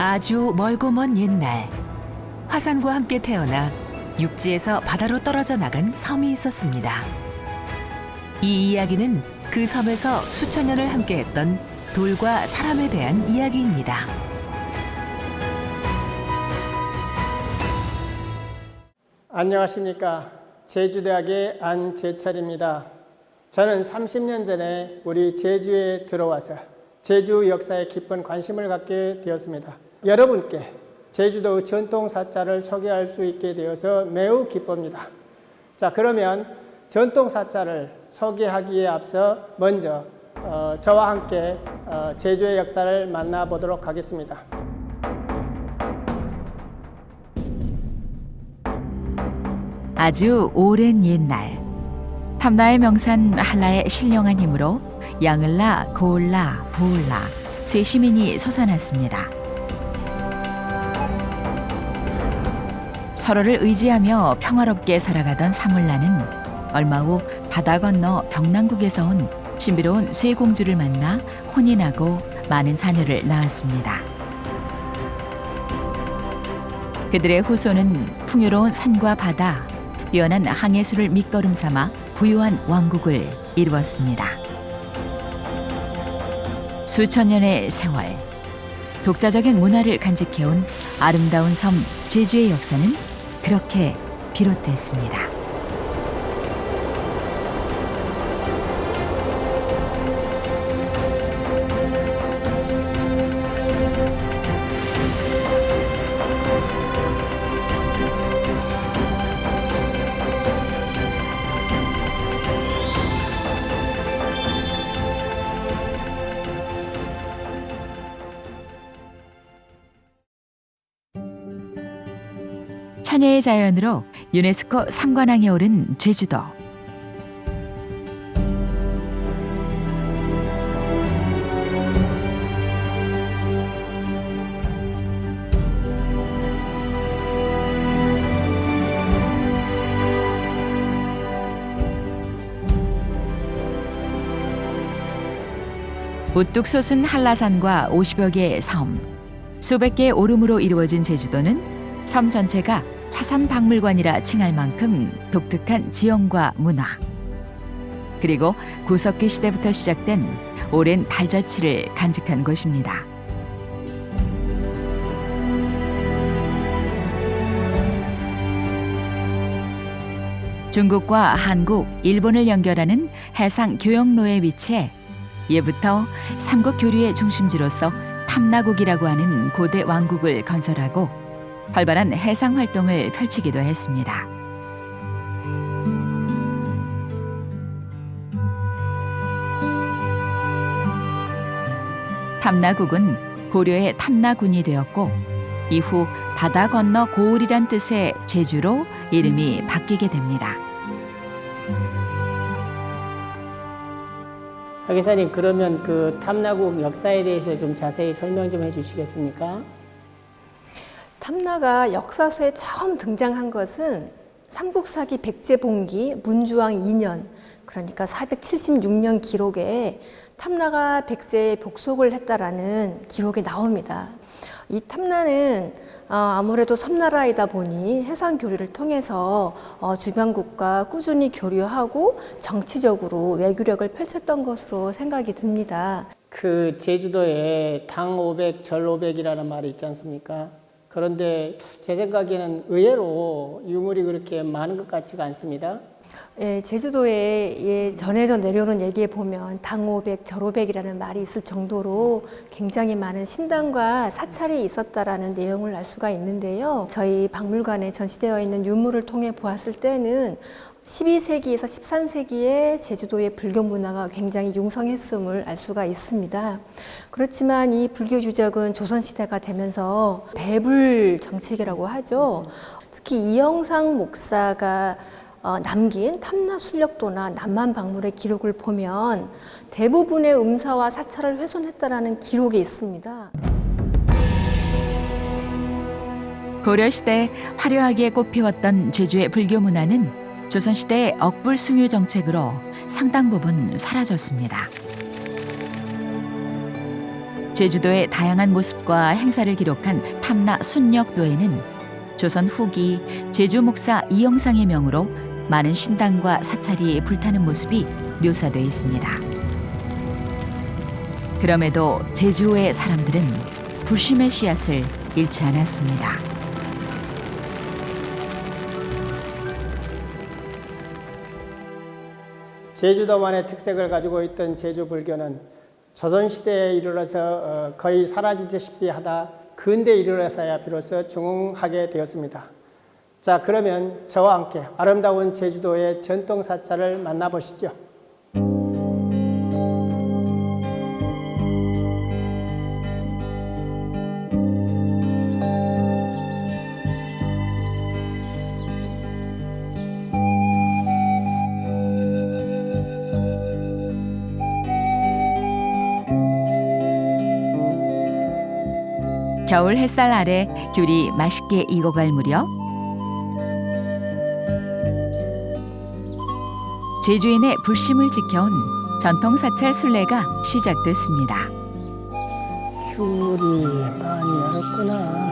아주 멀고 먼 옛날, 화산과 함께 태어나 육지에서 바다로 떨어져 나간 섬이 있었습니다. 이 이야기는 그 섬에서 수천 년을 함께했던 돌과 사람에 대한 이야기입니다. 안녕하십니까. 제주대학의 안재철입니다. 저는 30년 전에 우리 제주에 들어와서 제주 역사에 깊은 관심을 갖게 되었습니다. 여러분께 제주도 전통 사찰을 소개할 수 있게 되어서 매우 기쁩니다. 자, 그러면 전통 사찰을 소개하기에 앞서 먼저 저와 함께 제주의 역사를 만나보도록 하겠습니다. 아주 오랜 옛날, 탐나의 명산 한라의 신령한 힘으로 양을라, 고을라, 부을라 세 시민이 솟아났습니다. 서로를 의지하며 평화롭게 살아가던 사물라는 얼마 후 바다 건너 병남국에서 온 신비로운 세 공주를 만나 혼이 나고 많은 자녀를 낳았습니다. 그들의 후손은 풍요로운 산과 바다, 뛰어난 항해술을 밑거름 삼아 부유한 왕국을 이루었습니다. 수천 년의 세월, 독자적인 문화를 간직해온 아름다운 섬 제주의 역사는 그렇게 비롯됐습니다. 천혜의 자연으로 유네스코 3관왕에 오른 제주도. 우뚝 솟은 한라산과 50여 개의 섬, 수백 개의 오름으로 이루어진 제주도는 섬 전체가 화산 박물관이라 칭할 만큼 독특한 지형과 문화, 그리고 구석기 시대부터 시작된 오랜 발자취를 간직한 곳입니다. 중국과 한국, 일본을 연결하는 해상 교역로에 위치해 예부터 삼국 교류의 중심지로서 탐나국이라고 하는 고대 왕국을 건설하고 활발한 해상 활동을 펼치기도 했습니다. 탐나국은 고려의 탐나군이 되었고 이후 바다 건너 고을이란 뜻의 제주로 이름이 바뀌게 됩니다. 박이사님, 그러면 그 탐나국 역사에 대해서 좀 자세히 설명 좀 해주시겠습니까? 탐나가 역사서에 처음 등장한 것은 삼국사기 백제봉기 문주왕 2년, 그러니까 476년 기록에 탐나가 백제에 복속을 했다라는 기록이 나옵니다. 이 탐나는 아무래도 섬나라이다 보니 해상 교류를 통해서 주변국과 꾸준히 교류하고 정치적으로 외교력을 펼쳤던 것으로 생각이 듭니다. 그 제주도에 당 500, 절 500이라는 말이 있지 않습니까? 그런데 제 생각에는 의외로 유물이 그렇게 많은 것 같지가 않습니다. 예, 제주도에 전해져 내려오는 얘기에 보면 당 500, 절 500이라는 말이 있을 정도로 굉장히 많은 신당과 사찰이 있었다라는 내용을 알 수가 있는데요. 저희 박물관에 전시되어 있는 유물을 통해 보았을 때는 12세기에서 13세기에 제주도의 불교 문화가 굉장히 융성했음을 알 수가 있습니다. 그렇지만 이 불교 유적은 조선시대가 되면서 배불 정책이라고 하죠. 특히 이영상 목사가 남긴 탐나 순력도나 남만 박물의 기록을 보면 대부분의 음사와 사찰을 훼손했다라는 기록이 있습니다. 고려시대 화려하게 꽃피웠던 제주의 불교 문화는 조선시대의 억불숭유 정책으로 상당 부분 사라졌습니다. 제주도의 다양한 모습과 행사를 기록한 탐나 순력도에는 조선 후기 제주 목사 이영상의 명으로 많은 신당과 사찰이 불타는 모습이 묘사되어 있습니다. 그럼에도 제주의 사람들은 불심의 씨앗을 잃지 않았습니다. 제주도만의 특색을 가지고 있던 제주 불교는 조선시대에 이르러서 거의 사라지다시피 하다 근대에 이르러서야 비로소 중흥하게 되었습니다. 자, 그러면 저와 함께 아름다운 제주도의 전통 사찰을 만나보시죠. 겨울 햇살 아래 귤이 맛있게 익어갈 무렵 제주인의 불심을 지켜온 전통 사찰 순례가 시작됐습니다. 귤이 많이 열었구나.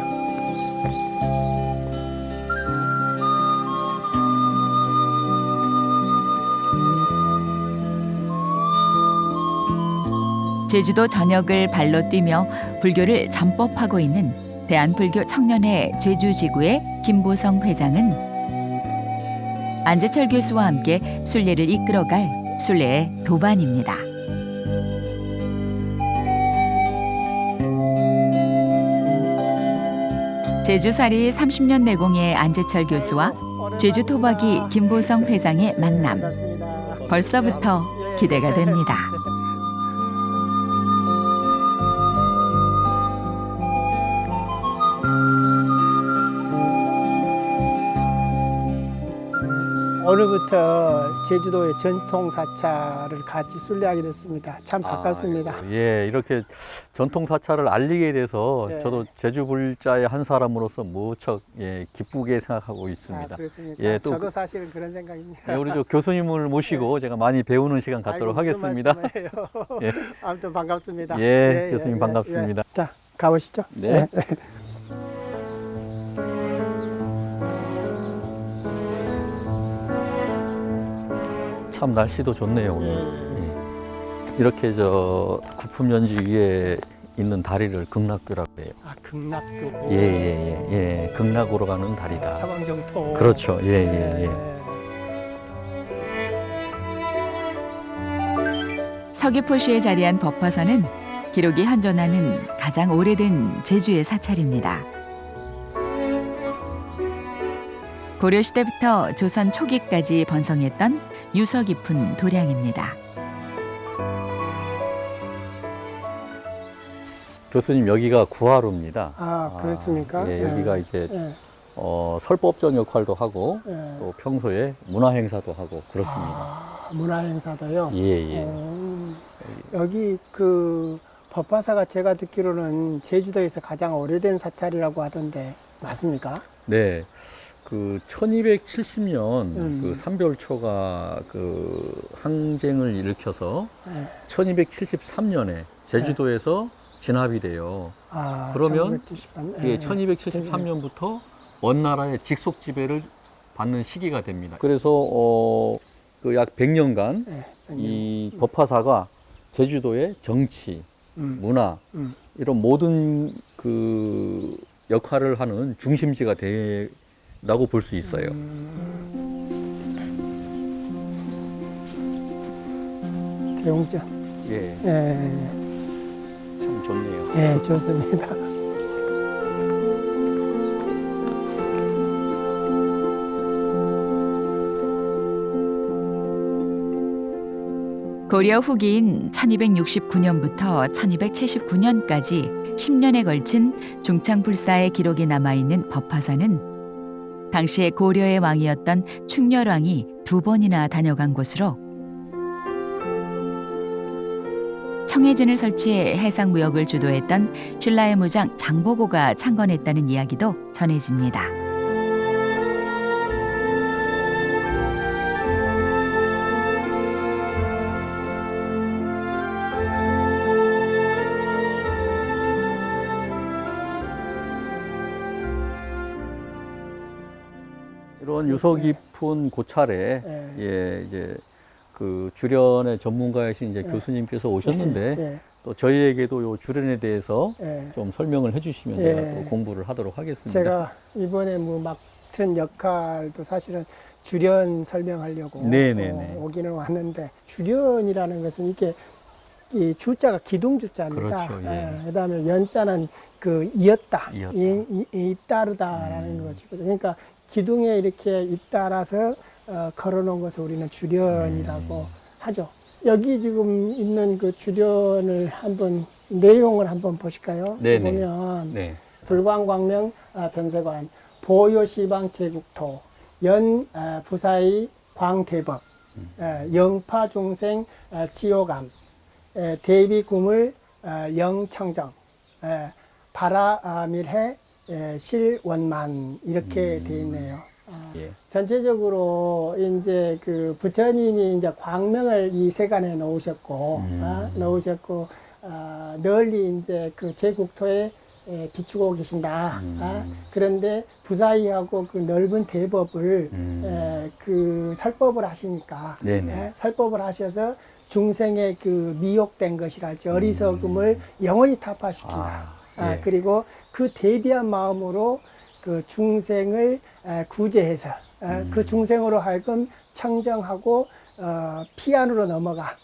제주도 전역을 발로 뛰며 불교를 전법하고 있는 대한불교 청년회 제주지구의 김보성 회장은 안재철 교수와 함께 순례를 이끌어갈 순례의 도반입니다. 제주살이 30년 내공의 안재철 교수와 제주 토박이 김보성 회장의 만남. 벌써부터 기대가 됩니다. 오늘부터 제주도의 전통 사찰을 같이 순례하게 됐습니다. 참 반갑습니다. 예, 이렇게 전통 사찰을 알리게 돼서 네. 저도 제주 불자의 한 사람으로서 무척 기쁘게 생각하고 있습니다. 그렇습니까? 예, 또 저도 사실은 그런 생각입니다. 예, 우리 저 교수님을 모시고 제가 많이 배우는 시간 갖도록 아이고, 무슨 하겠습니다. 말씀을 해요. 예. 아무튼 반갑습니다. 예, 교수님 반갑습니다. 자, 가보시죠. 네. 참 날씨도 좋네요 오늘. 예. 이렇게 저 구품연지 위에 있는 다리를 극락교라고 해요. 아, 극락교. 예, 극락으로 가는 다리다. 서방정토. 그렇죠. 예. 서귀포시에 자리한 법화선은 기록이 현존하는 가장 오래된 제주의 사찰입니다. 고려시대부터 조선 초기까지 번성했던 유서 깊은 도량입니다. 교수님 여기가 구하로입니다. 아, 그렇습니까? 예, 여기가 이제 예. 설법전 역할도 하고 예. 또 평소에 문화 행사도 하고 그렇습니다. 아, 문화행사도요? 예. 여기 그 법화사가 제가 듣기로는 제주도에서 가장 오래된 사찰이라고 하던데 맞습니까? 네. 그 1270년 그 음. 삼별초가 그 항쟁을 일으켜서 네. 1273년에 제주도에서 진압이 돼요. 아, 그러면 1973. 예, 1273년부터 원나라의 직속 지배를 받는 시기가 됩니다. 그래서 그 약 100년간 네, 이 법화사가 제주도의 정치, 문화 이런 모든 그 역할을 하는 중심지가 되라고 볼 수 있어요. 대웅전. 예, 예, 참 좋네요. 예, 좋습니다. 고려 후기인 1269년부터 1279년까지 10년에 걸친 중창불사의 기록이 남아있는 법화사는 당시의 고려의 왕이었던 충렬왕이 2번이나 다녀간 곳으로 청해진을 설치해 해상무역을 주도했던 신라의 무장 장보고가 창건했다는 이야기도 전해집니다. 이런 유서 깊은 고찰에 예. 예, 이제 그 주련의 전문가이신 이제 교수님께서 오셨는데 예. 또 저희에게도 요 주련에 대해서 예. 좀 설명을 해주시면 예. 제가 또 공부를 하도록 하겠습니다. 제가 이번에 뭐 맡은 역할도 사실은 주련 설명하려고 네네네. 오기는 왔는데 주련이라는 것은 이게 이 주자가 기둥주자입니다. 그렇죠, 예. 그다음에 연자는 그 이었다, 이었다. 잇따르다라는 거죠. 그러니까 기둥에 이렇게 잇따라서 걸어놓은 것을 우리는 주련이라고 하죠. 여기 지금 있는 그 주련을 한번 내용을 한번 보실까요? 네네. 보면 네. 불광광명 변세관 보요시방 제국토 연 부사의 광대법 영파중생 지호감 대비구물 영청정 바라밀해 실원만 이렇게 돼 있네요. 예. 전체적으로 이제 그 부처님이 이제 광명을 이 세간에 놓으셨고 놓으셨고 널리 이제 그 제국토에 비추고 계신다. 그런데 부사이하고 그 넓은 대법을 그 설법을 하시니까 설법을 하셔서 중생의 그 미혹된 것이랄지 어리석음을 영원히 타파시킨다. 예. 그리고 그 대비한 마음으로 그 중생을 구제해서 그 중생으로 하여금 청정하고 피안으로 넘어가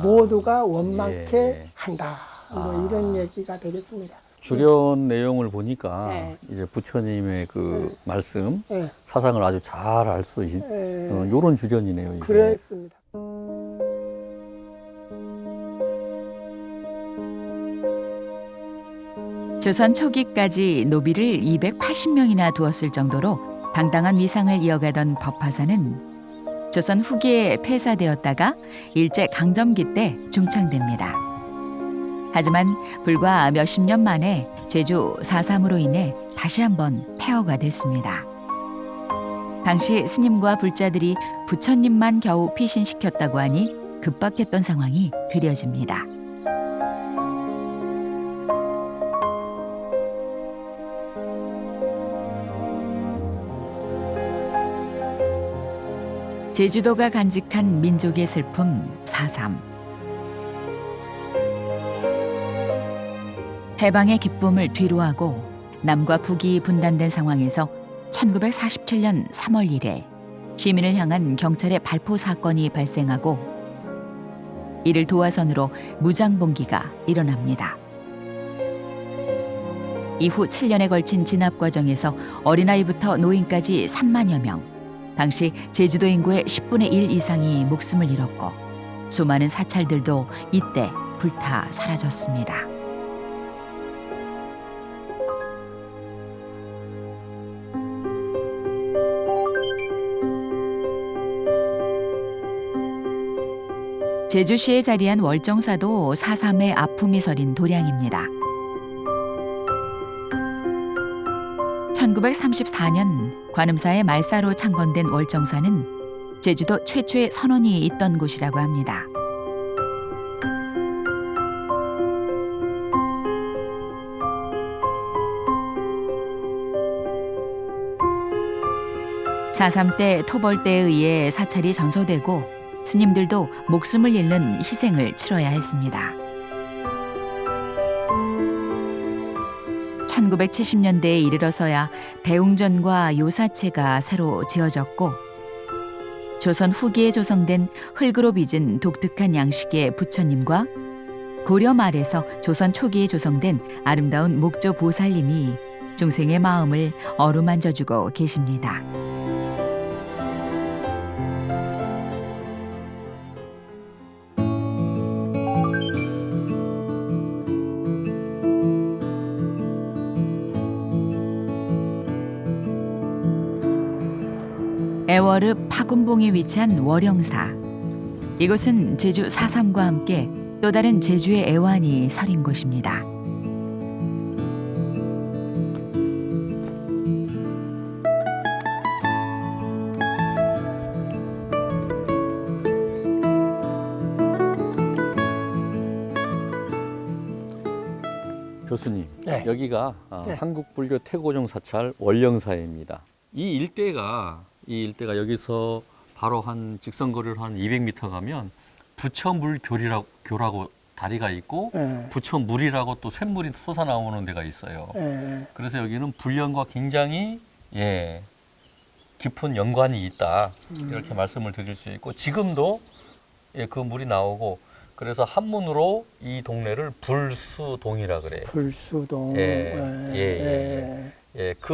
모두가 원망케 예. 한다. 뭐 이런 얘기가 되겠습니다. 주련 내용을 보니까 네. 이제 부처님의 그 말씀 네. 사상을 아주 잘 알 수 있는 네. 요런 주련이네요. 이게. 그렇습니다. 조선 초기까지 노비를 280명이나 두었을 정도로 당당한 위상을 이어가던 법화사는 조선 후기에 폐사되었다가 일제 강점기 때 중창됩니다. 하지만 불과 몇십 년 만에 제주 4.3으로 인해 다시 한번 폐허가 됐습니다. 당시 스님과 불자들이 부처님만 겨우 피신시켰다고 하니 급박했던 상황이 그려집니다. 제주도가 간직한 민족의 슬픔 4.3. 해방의 기쁨을 뒤로하고 남과 북이 분단된 상황에서 1947년 3월 1일 시민을 향한 경찰의 발포 사건이 발생하고 이를 도화선으로 무장봉기가 일어납니다. 이후 7년에 걸친 진압 과정에서 어린아이부터 노인까지 3만여 명, 당시 제주도 인구의 10분의 1 이상이 목숨을 잃었고 수많은 사찰들도 이때 불타 사라졌습니다. 제주시에 자리한 월정사도 4.3의 아픔이 서린 도량입니다. 1934년 관음사의 말사로 창건된 월정사는 제주도 최초의 선원이 있던 곳이라고 합니다. (4.3) 때 토벌대에 의해 사찰이 전소되고 스님들도 목숨을 잃는 희생을 치러야 했습니다. 1970년대에 이르러서야 대웅전과 요사체가 새로 지어졌고 조선 후기에 조성된 흙으로 빚은 독특한 양식의 부처님과 고려 말에서 조선 초기에 조성된 아름다운 목조 보살님이 중생의 마음을 어루만져주고 계십니다. 애월읍 파군봉에 위치한 월영사. 이곳은 제주 4.3과 함께 또 다른 제주의 애환이 서린 곳입니다. 교수님, 네. 여기가 네. 한국불교 태고종 사찰 월령사입니다. 이 일대가 여기서 바로 한 직선거리를 한 200m 가면 부처물교라고 다리가 있고 예. 부처물이라고 또 샘물이 솟아나오는 데가 있어요. 예. 그래서 여기는 불령과 굉장히 깊은 연관이 있다 이렇게 말씀을 드릴 수 있고 지금도 그 물이 나오고 그래서 한문으로 이 동네를 불수동이라 그래요. 불수동. 그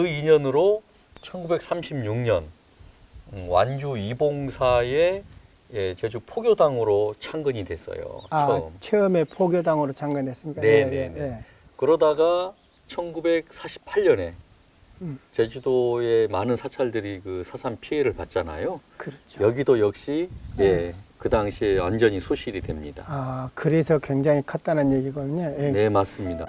인연으로 1936년 완주 이봉사의 제주 포교당으로 창건이 됐어요. 처음에 포교당으로 창건했습니까? 네네네. 그러다가 1948년에 제주도의 많은 사찰들이 그 사산 피해를 받잖아요. 그렇죠. 여기도 역시 그 당시에 완전히 소실이 됩니다. 그래서 굉장히 컸다는 얘기거든요. 예. 네, 맞습니다.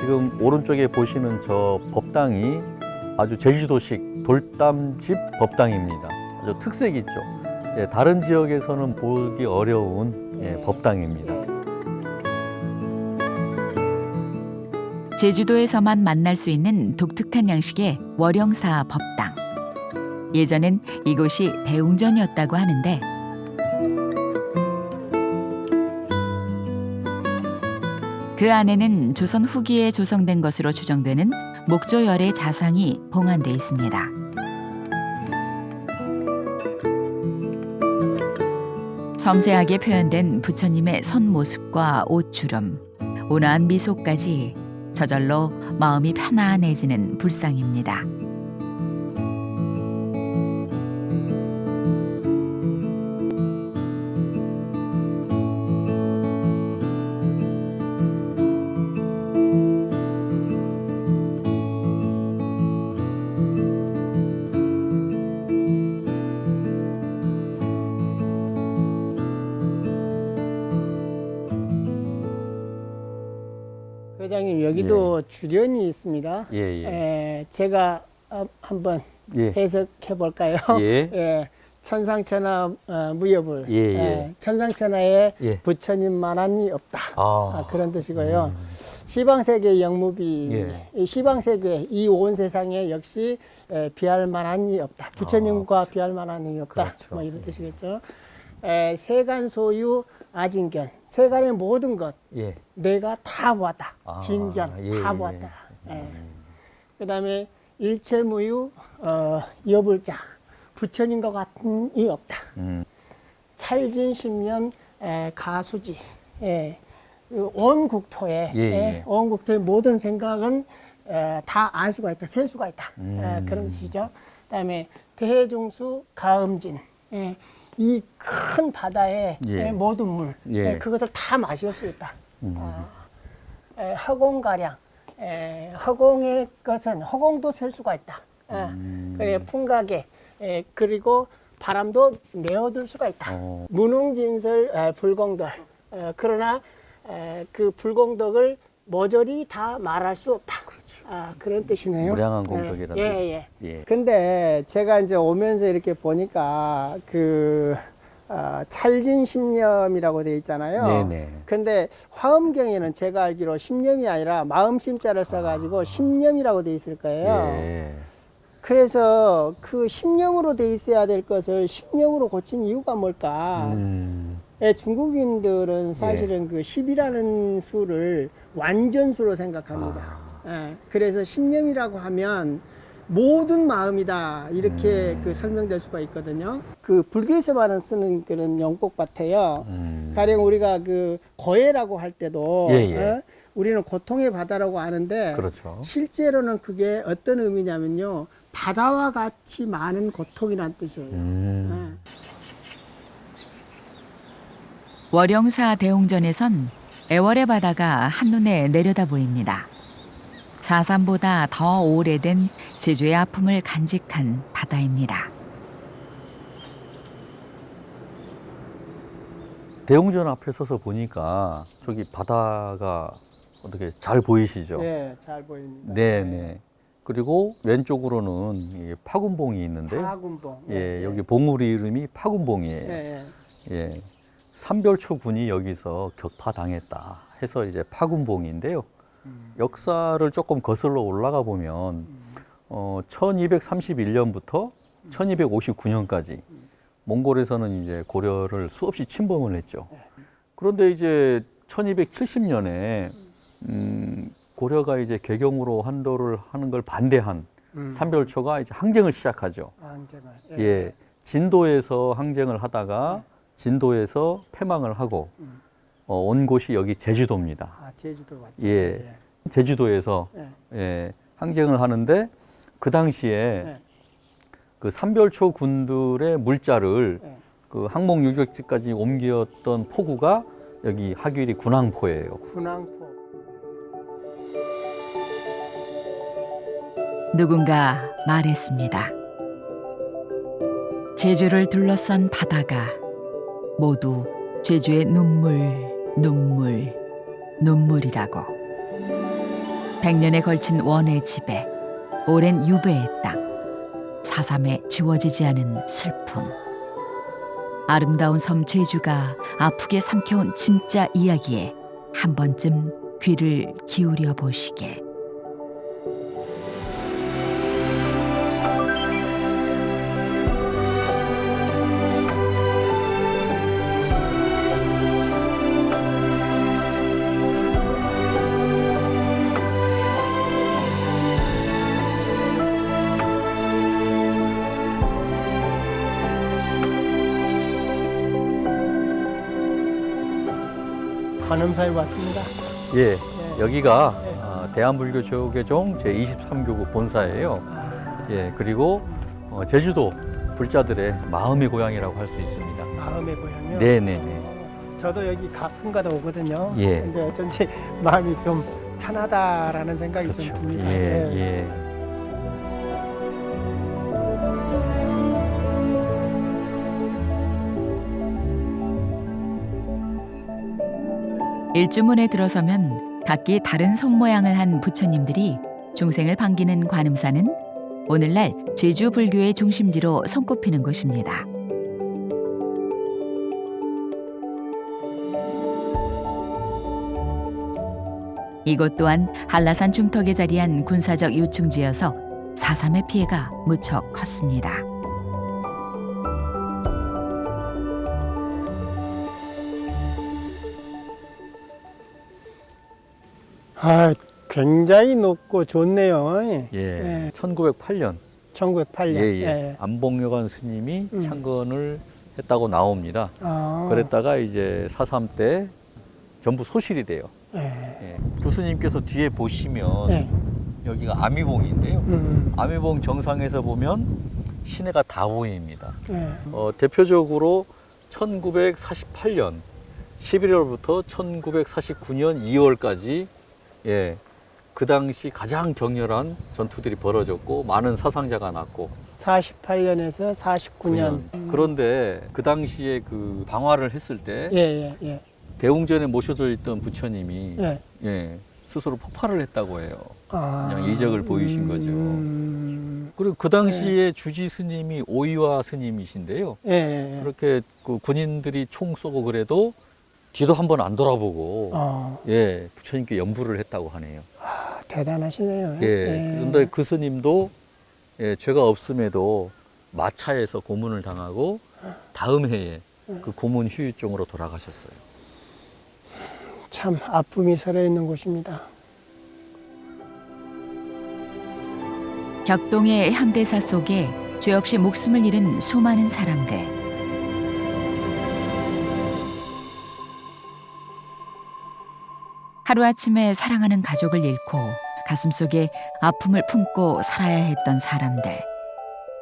지금 오른쪽에 보시는 저 법당이 아주 제주도식 돌담집 법당입니다. 아주 특색 있죠. 다른 지역에서는 보기 어려운 법당입니다. 제주도에서만 만날 수 있는 독특한 양식의 월영사 법당. 예전엔 이곳이 대웅전이었다고 하는데 그 안에는 조선 후기에 조성된 것으로 추정되는 목조열의 자상이 봉안돼 있습니다. 섬세하게 표현된 부처님의 선 모습과 옷주름, 온화한 미소까지 저절로 마음이 편안해지는 불상입니다. 회장님 여기도 주련이 있습니다. 제가 한번 해석해 볼까요? 천상천하 무여불. 천상천하에 부처님만한이 없다. 그런 뜻이고요. 시방세계 영무비, 시방세계 이 온 세상에 역시 비할 만한이 없다. 부처님과 비할 만한이 없다. 그렇죠. 뭐 이런 뜻이겠죠. 세간 소유 아진견, 세간의 모든 것 내가 다 보았다. 진견 다 보았다. 그다음에 일체무유 여불자, 부처님과 같은 이 없다. 찰진심념 가수지. 온 국토에 온 국토의 모든 생각은 다 알 수가 있다, 셀 수가 있다. 그런 뜻이죠. 그다음에 대해중수 가음진. 이 큰 바다의 모든 물, 그것을 다 마실 수 있다. 허공가량, 허공의 것은 허공도 셀 수가 있다. 그래 풍각에 그리고 바람도 내어둘 수가 있다. 무능진설 불공덕. 그러나 그 불공덕을 모조리 다 말할 수 없다. 그런 뜻이네요. 무량한 공덕이라는 뜻이죠. 근데 제가 이제 오면서 이렇게 보니까 그 찰진심념이라고 되어 있잖아요. 근데 화엄경에는 제가 알기로 심념이 아니라 마음심자를 써가지고 심념이라고 되어 있을 거예요. 그래서 그 심념으로 되어 있어야 될 것을 심념으로 고친 이유가 뭘까? 중국인들은 사실은 그 10이라는 수를 완전수로 생각합니다. 그래서 심념이라고 하면 모든 마음이다 이렇게 그 설명될 수가 있거든요. 그 불교에서만 쓰는 그런 용법 같아요. 가령 우리가 그 고해라고 할 때도 우리는 고통의 바다라고 아는데 실제로는 그게 어떤 의미냐면요, 바다와 같이 많은 고통이란 뜻이에요. 월영사 대웅전에선 애월의 바다가 한눈에 내려다 보입니다. 사삼보다 더 오래된 제주의 아픔을 간직한 바다입니다. 대웅전 앞에 서서 보니까 저기 바다가 어떻게 잘 보이시죠? 네, 잘 보입니다. 그리고 왼쪽으로는 이 파군봉이 있는데, 파군봉. 여기 봉우리 이름이 파군봉이에요. 삼별초 군이 여기서 격파당했다 해서 이제 파군봉인데요. 역사를 조금 거슬러 올라가 보면 1231년부터 1259년까지 몽골에서는 이제 고려를 수없이 침범을 했죠. 그런데 이제 1270년에 고려가 이제 개경으로 한도를 하는 걸 반대한 삼별초가 이제 항쟁을 시작하죠. 예, 진도에서 항쟁을 하다가 진도에서 패망을 하고 온 곳이 여기 제주도입니다. 아, 제주도 왔죠. 예, 제주도에서 예, 항쟁을 하는데 그 당시에 그 삼별초 군들의 물자를 그 항목 유적지까지 옮겼던 포구가 여기 하귀리 군항포예요. 군항포. 누군가 말했습니다. 제주를 둘러싼 바다가 모두 제주의 눈물이라고. 100년에 걸친 원의 집에 오랜 유배의 땅, 4.3에 지워지지 않은 슬픔. 아름다운 섬 제주가 아프게 삼켜온 진짜 이야기에 한 번쯤 귀를 기울여 보시게. 관음사에 왔습니다. 예, 여기가 예. 대한불교조계종 제23교구 본사예요. 아, 예, 그리고 제주도 불자들의 마음의 고향이라고 할 수 있습니다. 마음의 고향이요? 네네네. 저도 여기 가끔가다 오거든요. 예. 근데 어쩐지 마음이 좀 편하다라는 생각이 좀 듭니다. 예, 예. 일주문에 들어서면 각기 다른 손모양을 한 부처님들이 중생을 반기는 관음사는 오늘날 제주 불교의 중심지로 손꼽히는 곳입니다. 이곳 또한 한라산 중턱에 자리한 군사적 요충지여서 4.3의 피해가 무척 컸습니다. 아, 굉장히 높고 좋네요. 예. 예. 1908년 1908년. 예, 예. 안봉여관 스님이 창건을 했다고 나옵니다. 아, 그랬다가 이제 4.3 때 전부 소실이 돼요. 예. 예. 교수님께서 뒤에 보시면 예. 여기가 아미봉인데요. 아미봉 정상에서 보면 시내가 다 보입니다. 예. 대표적으로 1948년 11월부터 1949년 2월까지 예, 그 당시 가장 격렬한 전투들이 벌어졌고 많은 사상자가 났고 48년에서 49년. 그런데 그 당시에 그 방화를 했을 때 예, 예, 예. 대웅전에 모셔져 있던 부처님이 예. 예, 스스로 폭발을 했다고 해요. 아, 그냥 이적을 보이신 거죠. 그리고 그 당시에 주지 스님이 오이와 스님이신데요. 예, 예, 예. 그렇게 그 군인들이 총 쏘고 그래도 뒤도 한번 안 돌아보고 예, 부처님께 연부를 했다고 하네요. 아, 대단하시네요. 예. 그런데 그 스님도 예, 죄가 없음에도 마차에서 고문을 당하고 다음 해에 그 고문 후유증으로 돌아가셨어요. 참 아픔이 서려 있는 곳입니다. 격동의 현대사 속에 죄 없이 목숨을 잃은 수많은 사람들. 하루아침에 사랑하는 가족을 잃고 가슴속에 아픔을 품고 살아야 했던 사람들.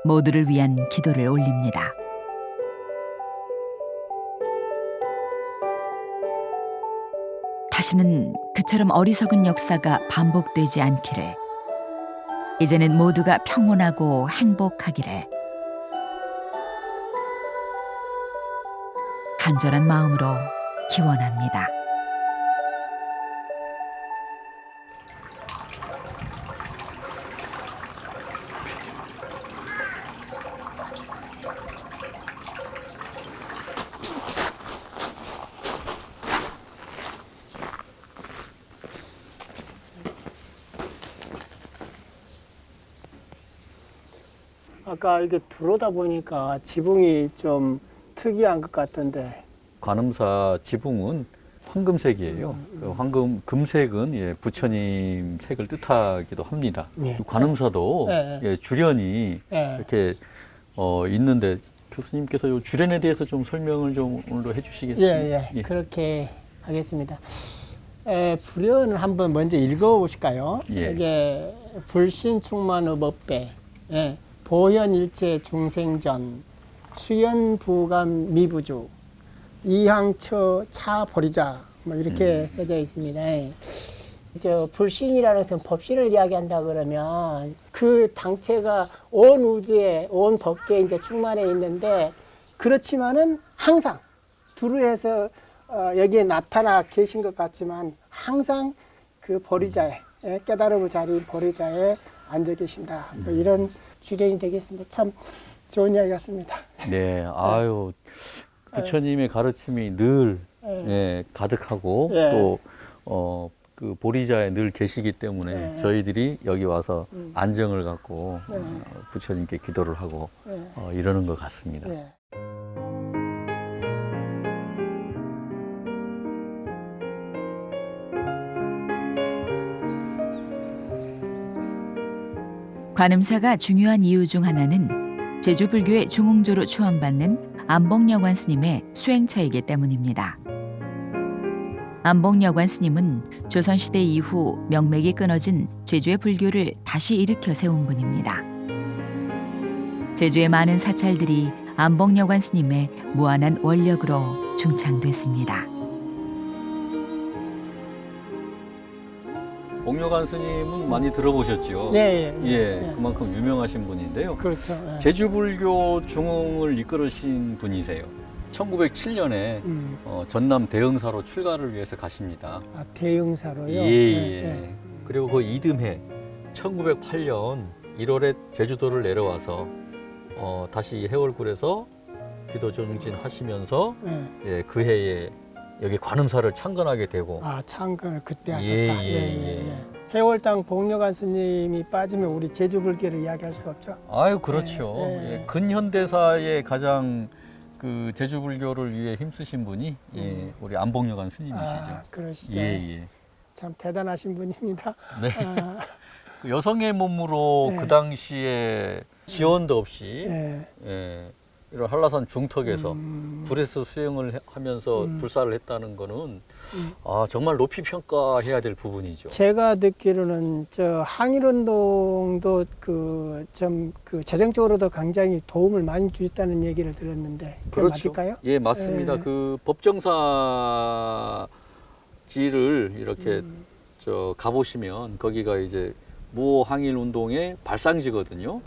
모두를 위한 기도를 올립니다. 다시는 그처럼 어리석은 역사가 반복되지 않기를. 이제는 모두가 평온하고 행복하기를. 간절한 마음으로 기원합니다. 아까 이게 들어오다 보니까 지붕이 좀 특이한 것 같은데. 관음사 지붕은 황금색이에요. 그 금색은 예, 부처님 색을 뜻하기도 합니다. 예. 관음사도 예. 예, 주련이 예. 이렇게 있는데 교수님께서 이 주련에 대해서 좀 설명을 좀 오늘도 해주시겠어요? 예. 그렇게 하겠습니다. 불연을 한번 먼저 읽어보실까요? 예. 이게 불신충만의법배, 보현일체 중생전, 수연부감 미부주, 이항처 차보리자, 뭐 이렇게 써져 있습니다. 저 불신이라는 것은 법신을 이야기한다 그러면 그 당체가 온 우주에, 온 법계에 이제 충만해 있는데, 그렇지만은 항상 두루해서 여기에 나타나 계신 것 같지만 항상 그 보리자에, 깨달음의 자리인 보리자에 앉아 계신다. 뭐 이런 주련이 되겠습니다. 참 좋은 이야기 같습니다. 네, 아유 부처님의 가르침이 늘 예, 가득하고 예. 또 그 보리자에 늘 계시기 때문에 예. 저희들이 여기 와서 안정을 갖고 부처님께 기도를 하고 이러는 것 같습니다. 네. 관음사가 중요한 이유 중 하나는 제주 불교의 중흥조로 추앙받는 안복여관 스님의 수행처이기 때문입니다. 안복여관 스님은 조선시대 이후 명맥이 끊어진 제주의 불교를 다시 일으켜 세운 분입니다. 제주의 많은 사찰들이 안복여관 스님의 무한한 원력으로 중창됐습니다. 복려관 스님은 많이 들어보셨죠? 예. 그만큼 유명하신 분인데요. 그렇죠. 제주 불교 중흥을 이끌으신 분이세요. 1907년에 전남 대흥사로 출가를 위해서 가십니다. 아, 대흥사로요? 예. 그리고 그 이듬해 1908년 1월에 제주도를 내려와서 다시 해월굴에서 기도 정진하시면서 예, 그 해에 여기 관음사를 창건하게 되고. 아, 창건을 그때 하셨다. 예. 해월당 복려관 스님이 빠지면 우리 제주 불교를 이야기할 수가 없죠. 아유, 그렇죠. 예. 근현대사에 가장 그 제주 불교를 위해 힘쓰신 분이 예, 우리 안복여관 스님이시죠. 아, 그러시죠. 예. 참 대단하신 분입니다. 네. 아, 그 여성의 몸으로 예. 그 당시에 지원도 없이 예. 이런 한라산 중턱에서 불에서 수행을 하면서 불사를 했다는 거는 정말 높이 평가해야 될 부분이죠. 제가 듣기로는 저 항일운동도 그 재정적으로도 굉장히 도움을 많이 주셨다는 얘기를 들었는데 그게 그렇죠. 맞을까요? 예, 맞습니다. 예. 그 법정사지를 이렇게 가보시면 거기가 이제 무항일 운동의 발상지거든요.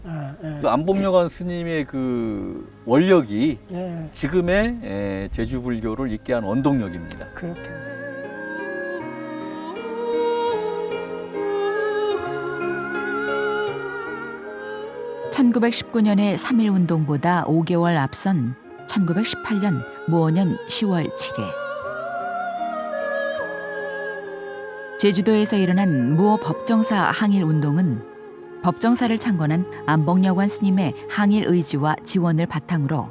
그 안복여관 스님의 그 원력이 예. 지금의 제주 불교를 있게 한 원동력입니다. 그렇게. (1919년의 3.1 운동보다 5개월 앞선 1918년 무오년 10월 7일 제주도에서 일어난 무오 법정사 항일 운동은 법정사를 창건한 안복여관 스님의 항일 의지와 지원을 바탕으로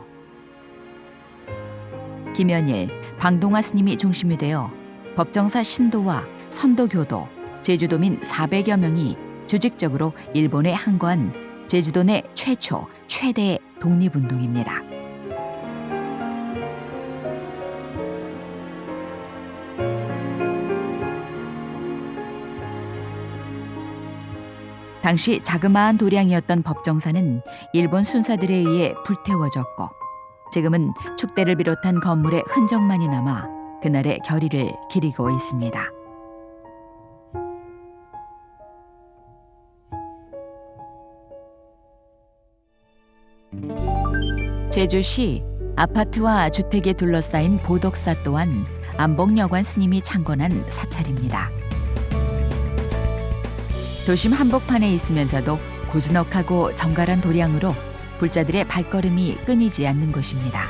김연일, 방동화 스님이 중심이 되어 법정사 신도와 선도교도, 제주도민 400여 명이 조직적으로 일본에 항거한 제주도 내 최초, 최대의 독립운동입니다. 당시 자그마한 도량이었던 법정사는 일본 순사들에 의해 불태워졌고 지금은 축대를 비롯한 건물의 흔적만이 남아 그날의 결의를 기리고 있습니다. 제주시 아파트와 주택에 둘러싸인 보덕사 또한 안복여관 스님이 창건한 사찰입니다. 도심 한복판에 있으면서도 고즈넉하고 정갈한 도량으로 불자들의 발걸음이 끊이지 않는 곳입니다.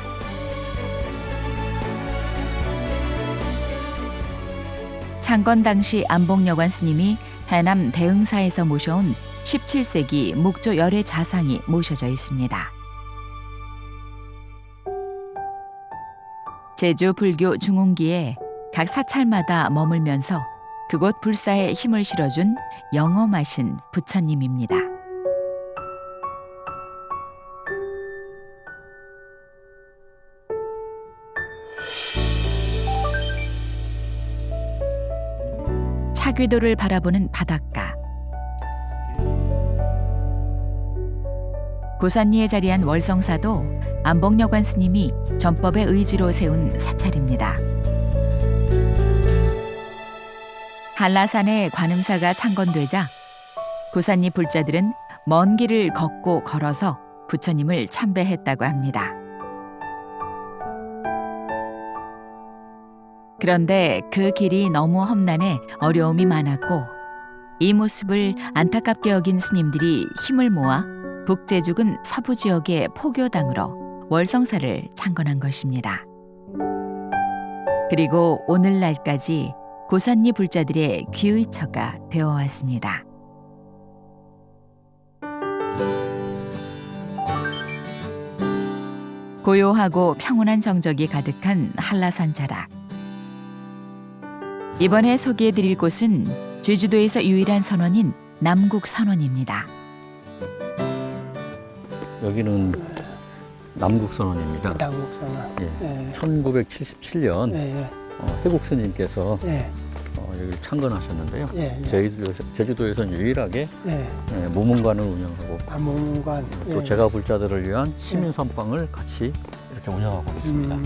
창건 당시 안복여관 스님이 해남 대흥사에서 모셔온 17세기 목조 열애 좌상이 모셔져 있습니다. 제주 불교 중흥기에 각 사찰마다 머물면서 그곳 불사에 힘을 실어준 영험하신 부처님입니다. 차귀도를 바라보는 바닷가. 고산리에 자리한 월성사도 안복여관 스님이 전법의 의지로 세운 사찰입니다. 한라산에 관음사가 창건되자 고산리 불자들은 먼 길을 걷고 걸어서 부처님을 참배했다고 합니다. 그런데 그 길이 너무 험난해 어려움이 많았고 이 모습을 안타깝게 여긴 스님들이 힘을 모아 북제죽은 서부 지역의 포교당으로 월성사를 창건한 것입니다. 그리고 오늘날까지 고산리 불자들의 귀의처가 되어왔습니다. 고요하고 평온한 정적이 가득한 한라산 자락. 이번에 소개해드릴 곳은 제주도에서 유일한 선원인 남국선원입니다. 여기는 남국선원입니다. 남국선원. 예. 예. 1977년 예. 해국 스님께서 예. 여기를 창건하셨는데요. 예. 예. 제주도에서는 유일하게 예. 무문관을 운영하고 암문관. 또 제가 불자들을 위한 시민 선방을 같이 이렇게 운영하고 있습니다.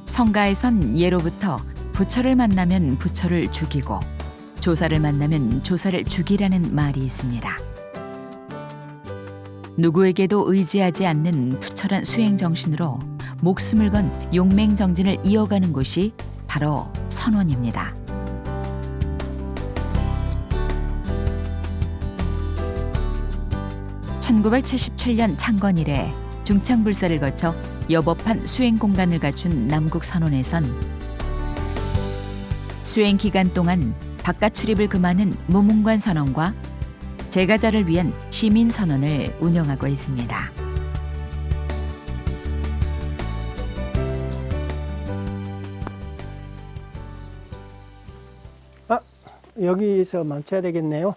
성가에선 예로부터 부처를 만나면 부처를 죽이고 조사를 만나면 조사를 죽이라는 말이 있습니다. 누구에게도 의지하지 않는 투철한 수행 정신으로 목숨을 건 용맹 정진을 이어가는 곳이 바로 선원입니다. (1977년) 창건 이래 중창불사를 거쳐 여법한 수행 공간을 갖춘 남국선원에선 수행 기간 동안 바깥 출입을 금하는 무문관 선원과 제가자를 위한 시민 선원을 운영하고 있습니다. 여기서 멈춰야 되겠네요.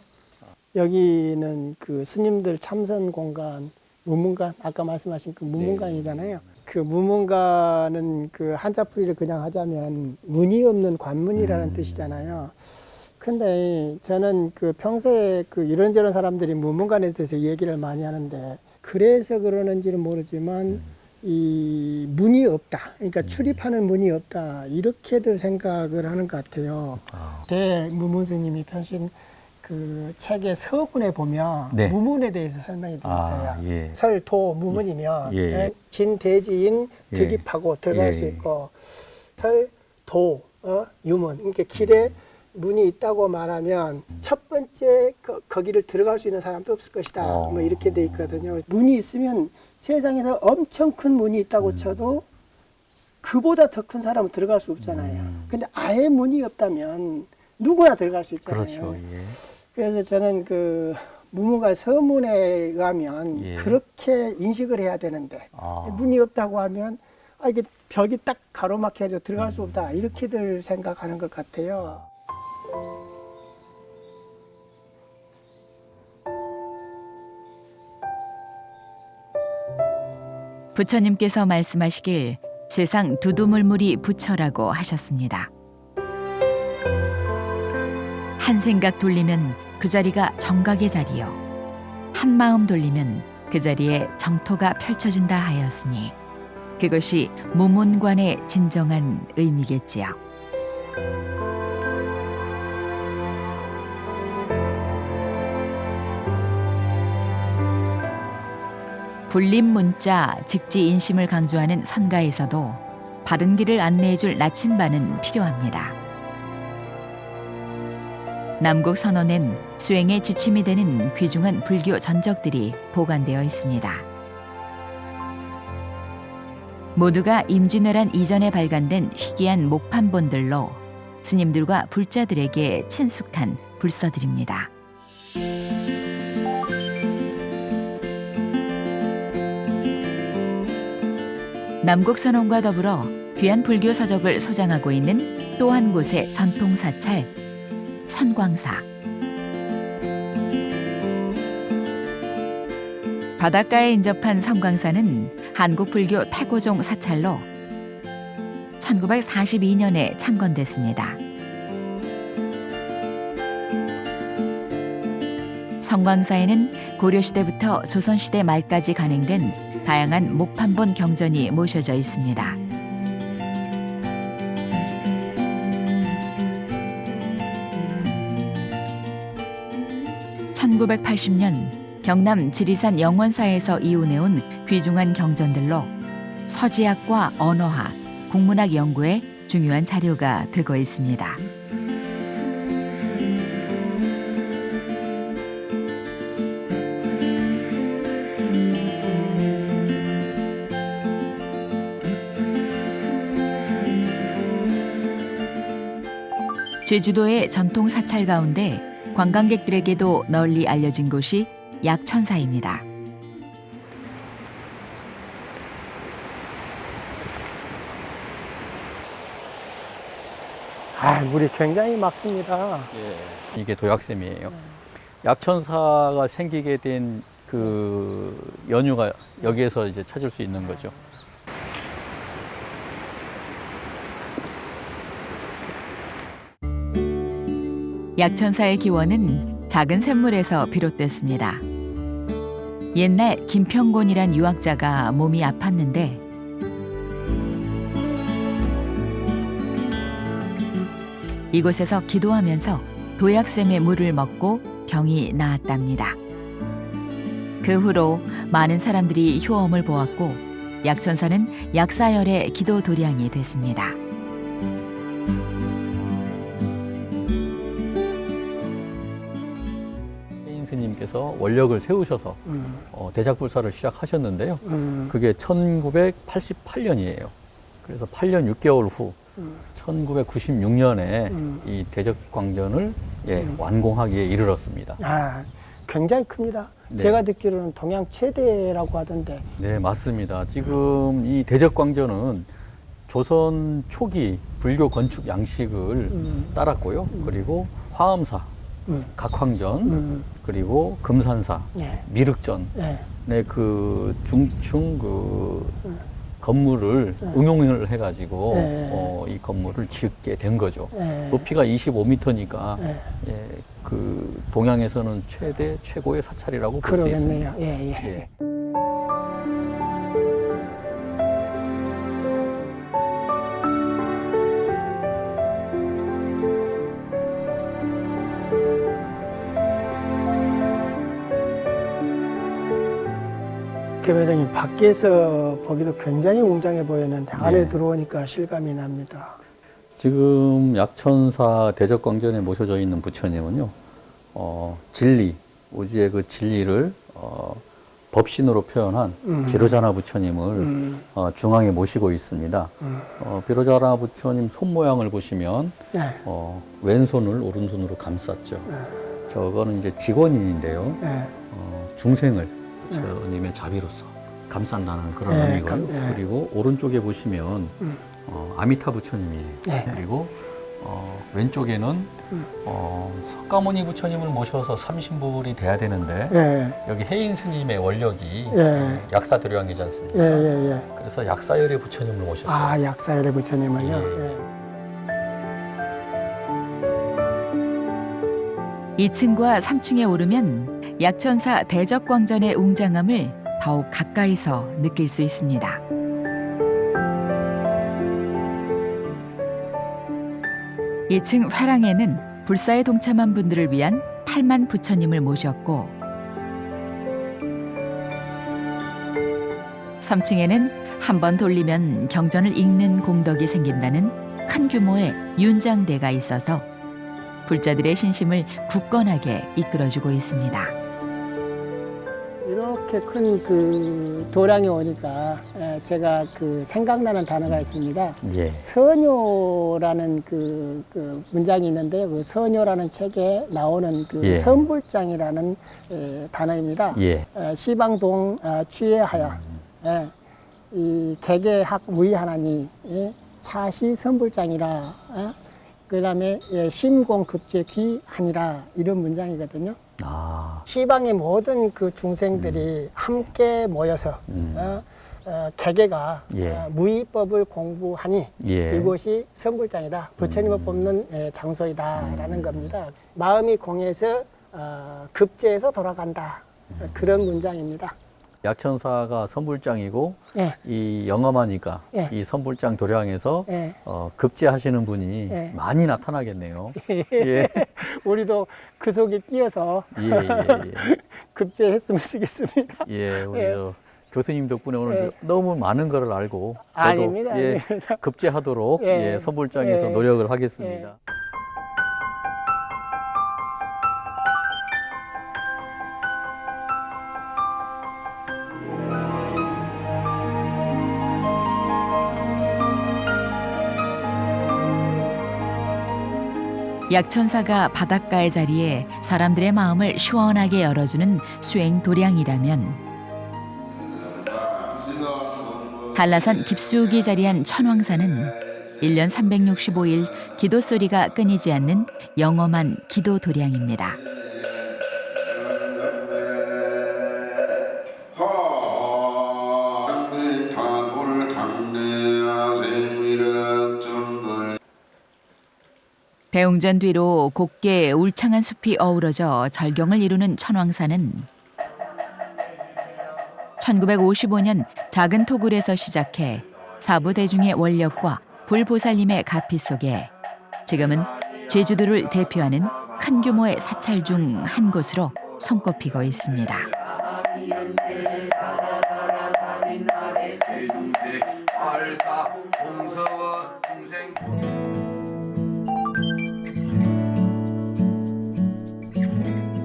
여기는 그 스님들 참선 공간, 무문관, 아까 말씀하신 그 무문관이잖아요. 그 무문관은 그 한자풀이를 그냥 하자면 문이 없는 관문이라는 뜻이잖아요. 근데 저는 그 평소에 그 이런저런 사람들이 무문관에 대해서 얘기를 많이 하는데 그래서 그러는지는 모르지만 이 문이 없다. 그러니까 출입하는 문이 없다. 이렇게들 생각을 하는 것 같아요. 대무문 스님이 펴신 그 책의 서문에 보면 네. 무문에 대해서 설명이 되어 있어요. 예. 설도 무문이면 예. 진대지인 예. 득입하고 들어갈 예. 수 있고 설도 유문. 그러니까 길에 문이 있다고 말하면 첫 번째 거기를 들어갈 수 있는 사람도 없을 것이다. 뭐 이렇게 돼 있거든요. 문이 있으면 세상에서 엄청 큰 문이 있다고 쳐도 그보다 더 큰 사람은 들어갈 수 없잖아요. 근데 아예 문이 없다면 누구나 들어갈 수 있잖아요. 그렇죠. 예. 그래서 저는 그 무문관 서문에 의하면 예. 그렇게 인식을 해야 되는데 문이 없다고 하면 이게 벽이 딱 가로막혀서 들어갈 수 없다. 이렇게들 생각하는 것 같아요. 부처님께서 말씀하시길 세상 두두물물이 부처라고 하셨습니다. 한 생각 돌리면 그 자리가 정각의 자리요. 한 마음 돌리면 그 자리에 정토가 펼쳐진다 하였으니 그것이 무문관의 진정한 의미겠지요. 불림문자 직지인심을 강조하는 선가에서도 바른 길을 안내해줄 나침반은 필요합니다. 남국선원엔 수행에 지침이 되는 귀중한 불교 전적들이 보관되어 있습니다. 모두가 임진왜란 이전에 발간된 희귀한 목판본들로 스님들과 불자들에게 친숙한 불서들입니다. 남국선원과 더불어 귀한 불교 서적을 소장하고 있는 또 한 곳의 전통 사찰, 선광사. 바닷가에 인접한 선광사는 한국 불교 태고종 사찰로 1942년에 창건됐습니다. 선광사에는 고려시대부터 조선시대 말까지 간행된 다양한 목판본 경전이 모셔져 있습니다. (1980년) 경남 지리산 영원사에서 이혼해온 귀중한 경전들로 서지학과 언어학, 국문학 연구에 중요한 자료가 되고 있습니다. 제주도의 전통 사찰 가운데 관광객들에게도 널리 알려진 곳이 약천사입니다. 물이 굉장히 맑습니다. 예, 이게 도약샘이에요. 약천사가 생기게 된 그 연유가 여기에서 이제 찾을 수 있는 거죠. 약천사의 기원은 작은 샘물에서 비롯됐습니다. 옛날 김평곤이란 유학자가 몸이 아팠는데 이곳에서 기도하면서 도약샘의 물을 먹고 병이 나았답니다. 그 후로 많은 사람들이 효험을 보았고 약천사는 약사열의 기도 도량이 됐습니다. 해인 스님께서 원력을 세우셔서 대작불사를 시작하셨는데요. 그게 1988년이에요. 그래서 8년 6개월 후 1996년에 이 대적광전을 완공하기에 이르렀습니다. 굉장히 큽니다. 네. 제가 듣기로는 동양 최대라고 하던데. 네, 맞습니다. 지금 이 대적광전은 조선 초기 불교 건축 양식을 따랐고요. 그리고 화엄사, 각황전, 그리고 금산사, 네. 미륵전, 네. 네, 그 중층 그 건물을 응용을 해가지고 이 건물을 짓게 된 거죠. 높이가 25m니까 그 동양에서는 최고의 사찰이라고 볼 수 있습니다. 그러겠네요. 예. 김 회장님, 밖에서 보기도 굉장히 웅장해 보였는데 안에 네. 들어오니까 실감이 납니다. 지금 약천사 대적광전에 모셔져 있는 부처님은요, 진리, 우주의 그 진리를 법신으로 표현한 비로자나 부처님을 중앙에 모시고 있습니다. 비로자나 부처님 손 모양을 보시면 네. 왼손을 오른손으로 감쌌죠. 저거는 이제 직원인인데요. 네. 중생을 부처님의 자비로서 감싼다는 그런 네, 의미고요. 그리고 오른쪽에 보시면 아미타 부처님이에요. 네. 그리고 왼쪽에는 석가모니 부처님을 모셔서 삼신불이 돼야 되는데 예. 여기 해인 스님의 원력이 예. 약사도량이지 않습니까? 예. 그래서 약사열의 부처님을 모셨어요. 약사열의 부처님을요. 예. 2층과 3층에 오르면 약천사 대적광전의 웅장함을 더욱 가까이서 느낄 수 있습니다. 이 층 화랑에는 불사에 동참한 분들을 위한 8만 부처님을 모셨고 3층에는 한 번 돌리면 경전을 읽는 공덕이 생긴다는 큰 규모의 윤장대가 있어서 불자들의 신심을 굳건하게 이끌어주고 있습니다. 이런 이렇게 큰 그 도량이 오니까 제가 그 생각나는 단어가 있습니다. 예. 선요라는 그 문장이 있는데 그 선요라는 책에 나오는 그 예. 선불장이라는 단어입니다. 예. 시방동 취해하여 이 개개학 무의하나니 차시 선불장이라 그다음에 심공급제 귀하니라 이런 문장이거든요. 아. 시방의 모든 그 중생들이 함께 모여서 개개가 예. 무의법을 공부하니 예. 이곳이 선불장이다. 부처님을 뽑는 장소이다라는 겁니다. 마음이 공해서 급제해서 돌아간다. 그런 문장입니다. 약천사가 선불장이고 예. 이 영엄하니까 예. 이 선불장 도량에서 예. 급제하시는 분이 예. 많이 나타나겠네요. 예. 우리도 그 속에 끼어서 예, 예, 예. 급제했으면 쓰겠습니다. 예, 우리 예. 교수님 덕분에 오늘 예. 너무 많은 것을 알고 저도 아닙니다, 예, 아닙니다. 급제하도록 예. 예, 선불장에서 예. 노력을 하겠습니다. 약천사가 바닷가의 자리에 사람들의 마음을 시원하게 열어주는 수행 도량이라면 한라산 깊숙이 자리한 천왕산은 1년 365일 기도 소리가 끊이지 않는 영험한 기도 도량입니다. 대웅전 뒤로 곱게 울창한 숲이 어우러져 절경을 이루는 천왕산은 1955년 작은 토굴에서 시작해 사부대중의 원력과 불보살님의 가피 속에 지금은 제주도를 대표하는 큰 규모의 사찰 중 한 곳으로 손꼽히고 있습니다.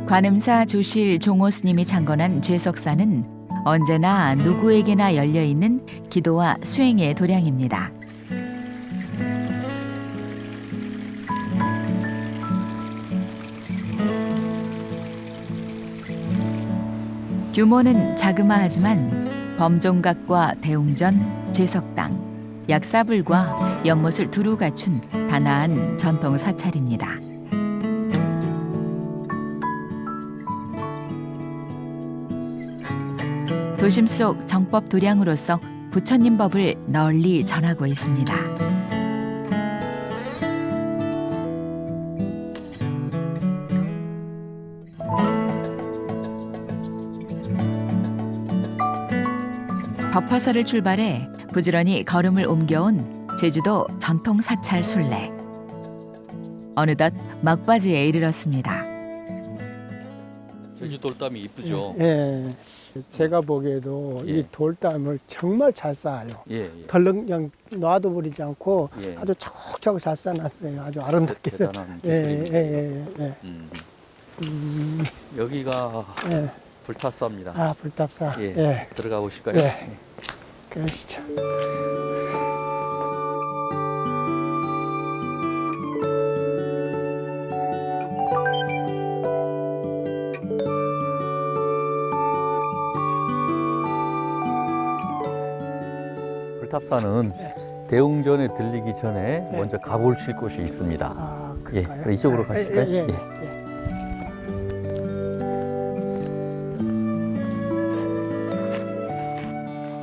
관음사 조실 종호 스님이 창건한 죄석사는 언제나 누구에게나 열려있는 기도와 수행의 도량입니다. 규모는 자그마하지만 범종각과 대웅전, 제석당, 약사불과 연못을 두루 갖춘 단아한 전통 사찰입니다. 도심 속 정법 도량으로서 부처님 법을 널리 전하고 있습니다. 법화서를 출발해 부지런히 걸음을 옮겨온 제주도 전통 사찰 순례. 어느덧 막바지에 이르렀습니다. 제주 돌담이 이쁘죠. 예. 제가 보기에도 예. 이 돌담을 정말 잘 쌓아요. 예, 예. 덜렁 그냥 놔둬버리지 않고 예. 아주 척척 잘 쌓아놨어요. 아주 아름답게. 대단한 예, 기술입니다. 예, 예, 예. 여기가 예. 불타사입니다. 아, 불탑사. 예. 예. 들어가 보실까요? 예. 그러시죠. 불탑사는 예. 대웅전에 들리기 전에 예. 먼저 가보실 곳이 있습니다. 아, 예, 그럴까요? 그럼 이쪽으로 아, 가실까요? 예, 예, 예. 예.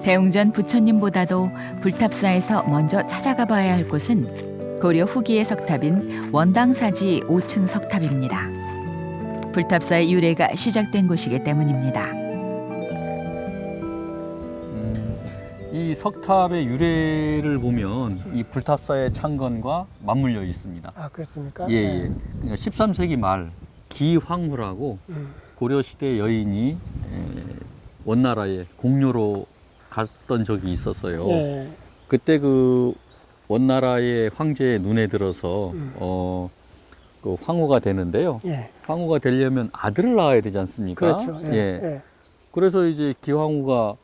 대웅전 부처님보다도 불탑사에서 먼저 찾아가 봐야 할 곳은 고려 후기의 석탑인 원당사지 5층 석탑입니다. 불탑사의 유래가 시작된 곳이기 때문입니다. 이 석탑의 유래를 보면 이 불탑사의 창건과 맞물려 있습니다. 아, 그렇습니까? 예, 예. 그러니까 13세기 말 기황후라고 고려 시대 여인이 원나라에 공료로 갔던 적이 있었어요. 예. 그때 그 원나라의 황제의 눈에 들어서 그 황후가 되는데요. 예. 황후가 되려면 아들을 낳아야 되지 않습니까? 그렇죠. 예. 예. 예. 그래서 이제 기황후가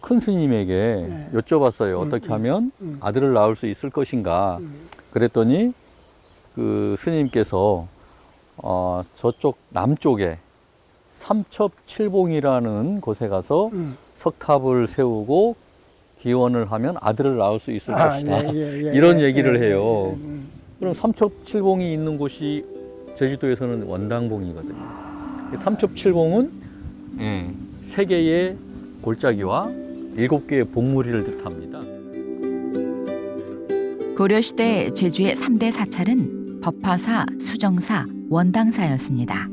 큰 스님에게 네. 여쭤봤어요. 어떻게 하면 아들을 낳을 수 있을 것인가. 그랬더니 그 스님께서 저쪽 남쪽에 삼첩칠봉이라는 곳에 가서 석탑을 세우고 기원을 하면 아들을 낳을 수 있을 것이다. 이런 얘기를 해요. 그럼 삼첩칠봉이 있는 곳이 제주도에서는 원당봉이거든요. 삼첩칠봉은 세 개의 골짜기와 7개의 봉우리를 뜻합니다. 고려시대 제주의 3대 사찰은 법화사, 수정사, 원당사였습니다.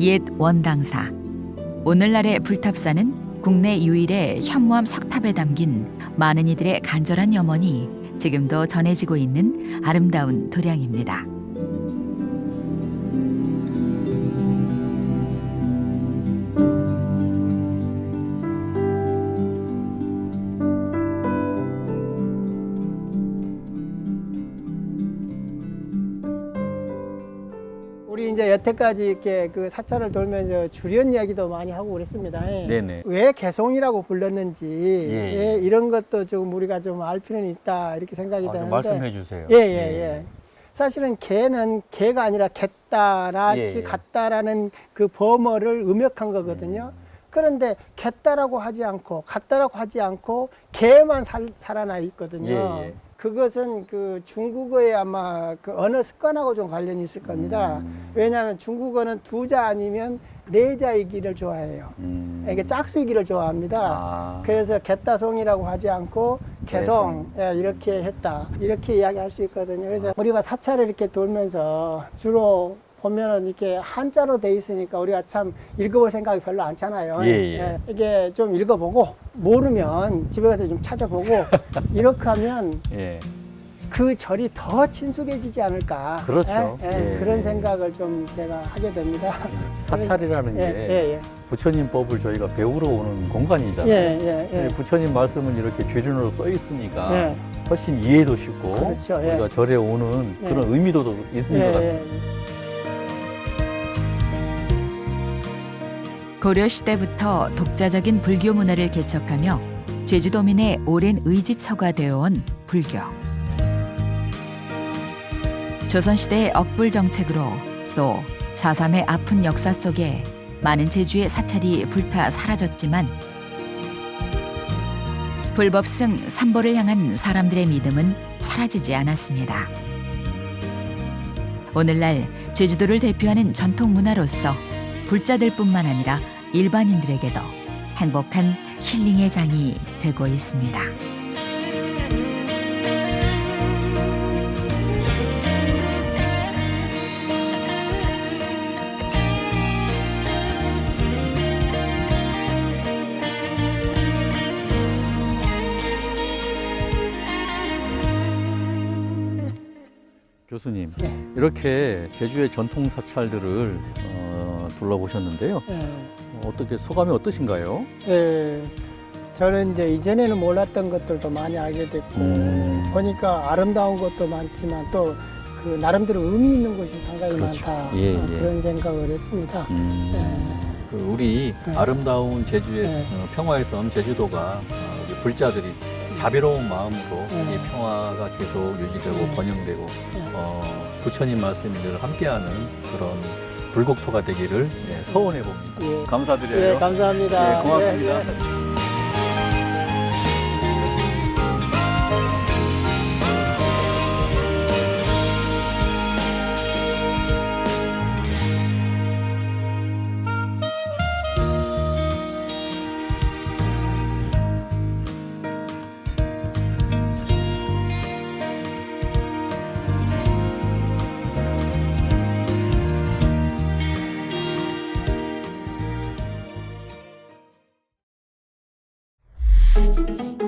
옛 원당사, 오늘날의 불탑사는 국내 유일의 현무암 석탑에 담긴 많은 이들의 간절한 염원이 지금도 전해지고 있는 아름다운 도량입니다. 우리 이제 여태까지 이렇게 그 사찰을 돌면서 주련 이야기도 많이 하고 그랬습니다. 예. 네네. 왜 개송이라고 불렀는지 예. 예, 이런 것도 좀 우리가 좀 알 필요는 있다 이렇게 생각이 좀 되는데. 말씀해 주세요. 예. 사실은 개는 개가 아니라 갯다라, 예. 같다라는 그 범어를 음역한 거거든요. 그런데 갯다라고 하지 않고 같다라고 하지 않고 개만 살아나 있거든요. 예. 그것은 그 중국어의 아마 그 언어 습관하고 좀 관련이 있을 겁니다. 왜냐하면 중국어는 두자 아니면 네자이기를 좋아해요. 이게 짝수이기를 좋아합니다. 그래서 갯다송이라고 하지 않고 개송 예, 이렇게 했다. 이렇게 이야기할 수 있거든요. 그래서 우리가 사찰을 이렇게 돌면서 주로 보면은 이렇게 한자로 돼 있으니까 우리가 참 읽어볼 생각이 별로 않잖아요. 예. 이게 좀 읽어보고 모르면 집에 가서 좀 찾아보고 이렇게 하면 예. 그 절이 더 친숙해지지 않을까. 그렇죠. 예. 그런 생각을 좀 제가 하게 됩니다. 사찰이라는 게 부처님 법을 저희가 배우러 오는 공간이잖아요. 부처님 말씀은 이렇게 주륜으로 써 있으니까 훨씬 이해도 쉽고 그렇죠. 우리가 절에 오는 그런 의미도 있는 것 같아요. 고려시대부터 독자적인 불교 문화를 개척하며 제주도민의 오랜 의지처가 되어온 불교. 조선시대의 억불 정책으로 또 4.3의 아픈 역사 속에 많은 제주의 사찰이 불타 사라졌지만 불법승 삼보를 향한 사람들의 믿음은 사라지지 않았습니다. 오늘날 제주도를 대표하는 전통 문화로서 불자들뿐만 아니라 일반인들에게도 행복한 힐링의 장이 되고 있습니다. 교수님, 이렇게 제주의 전통 사찰들을 둘러보셨는데요. 어떻게 소감이 어떠신가요? 저는 이제 이전에는 몰랐던 것들도 많이 알게 됐고 보니까 아름다운 것도 많지만 또 그 나름대로 의미 있는 곳이 상당히 그렇죠. 많다. 그런 생각을 했습니다. 그 우리 아름다운 제주의 평화의 섬 제주도가 우리 불자들이 자비로운 마음으로 이 평화가 계속 유지되고 번영되고 부처님 말씀이 늘 함께하는 그런 불국토가 되기를 서원해 봅니다. 감사드려요. 감사합니다. 고맙습니다. Thank you.